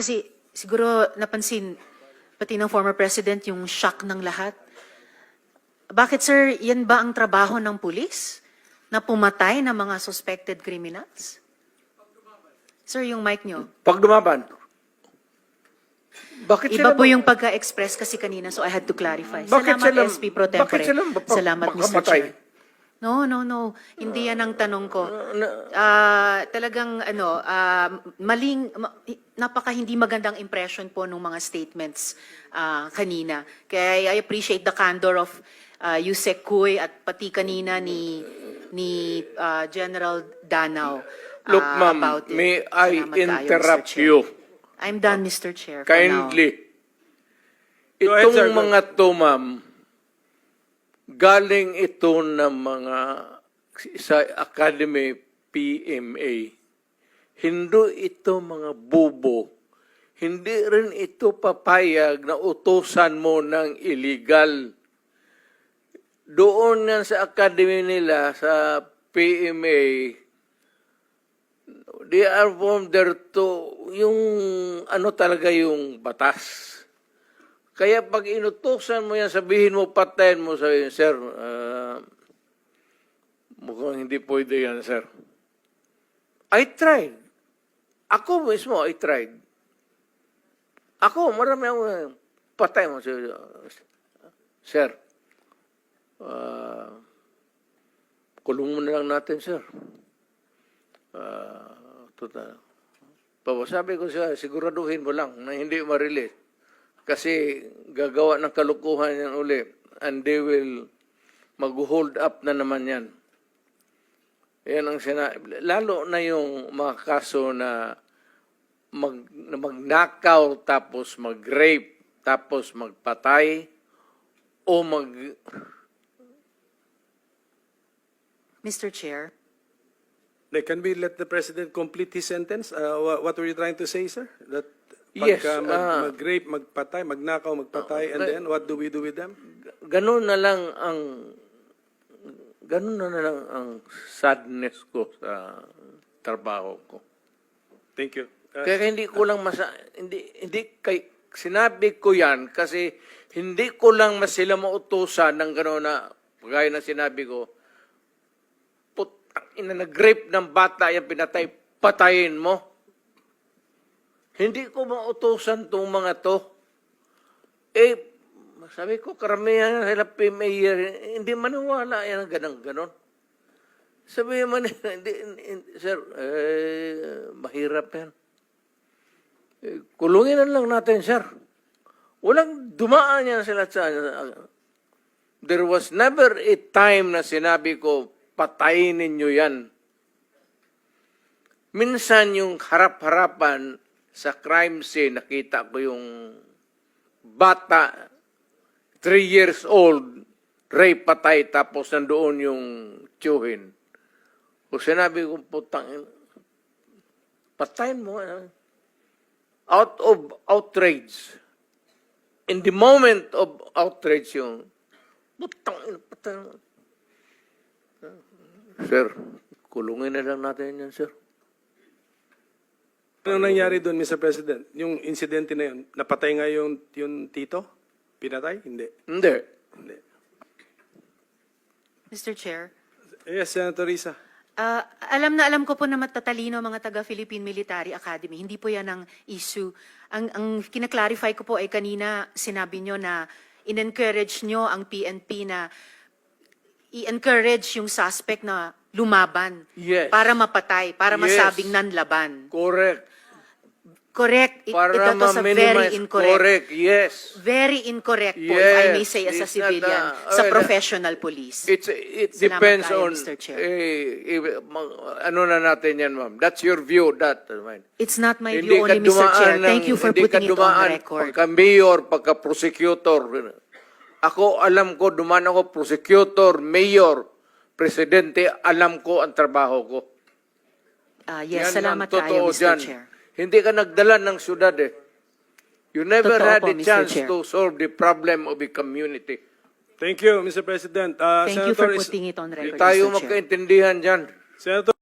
Kasi siguro napansin, pati ng former president, yung shock ng lahat. Bakit sir, yan ba ang trabaho ng pulis? Na pumatay ng mga suspected criminals? Sir, yung mic nyo. Pag dumaban. Bakit Iba sila po yung pagka-express kasi kanina, so I had to clarify. Bakit Salamat, sila- SP Pro Tempore. bakit sila Salamat, Mr. makamatay? Chair. No. Hindi yan ang tanong ko. Talagang napaka hindi magandang impression po ng mga statements kanina. Kaya I appreciate the candor of Yusek Kuy at pati kanina ni General Danao. Look, ma'am, about it. may I Salamat kayo, Mr. interrupt Chair. you? I'm done, Mr. Chair. for now. Kindly. Go ahead, sir. Itong mga to, ma'am, galing ito ng mga sa Academy PMA. Hindi ito mga bubo. Hindi rin ito papayag na utusan mo ng illegal. Doon yan sa Academy nila, sa PMA, they are from there to, yung ano talaga yung batas. Kaya pag inutusan mo yan, sabihin mo, patayin mo, sabihin, sir, mukhang hindi pwede yan, sir. I tried. Ako mismo, I tried. Ako, marami ako, patay mo, sir. Kulong mo na lang natin, sir. Sabi ko siya, siguraduhin mo lang na hindi ma-release. Kasi gagawa ng kalukuhan yan uli. And they will mag-hold up na naman yan. Yan ang lalo na yung mga kaso na mag-knockout, tapos mag-rape, tapos magpatay, o Mr. Chair. Can we let the President complete his sentence? What were you trying to say, sir? That Yes, pagka mag-rape, magpatay, magnakaw, magpatay, and then what do we do with them? ganun na lang ang sadness ko sa trabaho ko. Thank you. Kaya hindi ko lang sinabi ko yan kasi hindi ko lang sila mautusan ng gano'n na gaya na sinabi ko, nag-rape ng bata, yan pinatay, patayin mo. Hindi ko mautusan itong mga to. Sabi ko, karamihan sila PMA, hindi maniwala yan ganon. Sabi man, sir, mahirap yan. Kulungin na lang natin, sir. Walang dumaan yan sila sa... There was never a time na sinabi ko, patayin ninyo yan. Minsan yung harap-harapan sa crime scene, nakita ko yung bata, 3 years old, rape, patay, tapos nandoon yung tiyuhin. Kung sinabi ko, putang, patayin mo. Out of outrage. In the moment of outrage yung, putang, sir, kulungin na lang natin yan, sir. Ano nangyari doon, Mr. President? Yung insidente na yun, napatay nga yung tito? Pinatay? Hindi. Hindi. Mr. Chair. Yes, Senator Risa. Alam na alam ko po na matatalino mga taga-Philippine Military Academy. Hindi po yan ang issue. Ang kinaklarify ko po ay kanina sinabi nyo na in-encourage nyo ang PNP na i-encourage yung suspect na lumaban. Yes. Para mapatay, para Yes. masabing nanlaban. Correct. Correct. Para Ito to sa very ma-minimize. incorrect. Correct, yes. Very incorrect po, if I may Yes. say as a It's not, civilian, sa professional police. It Salamat depends kayo, on, Mr. Chair. ano na natin yan, ma'am. That's your view, that. It's not my Hindi view ka only, Mr. Chair. dumaan Thank you for hindi ka putting it on the dumaan record. Pagka-mayor, pagka-prosecutor. Ako, alam ko, dumaan ako, prosecutor, mayor, presidente, alam ko ang trabaho ko. Yes, Yan salamat ang kayo, totoo Mr. dyan. Chair. Hindi ka nagdala ng syudad eh. You never Totoo had po, a Mr. chance Chair. to solve the problem of a community. Thank you, Mr. President. Thank you for Senator putting it on Hindi record, tayo Mr. Chair. magkaintindihan dyan. Senator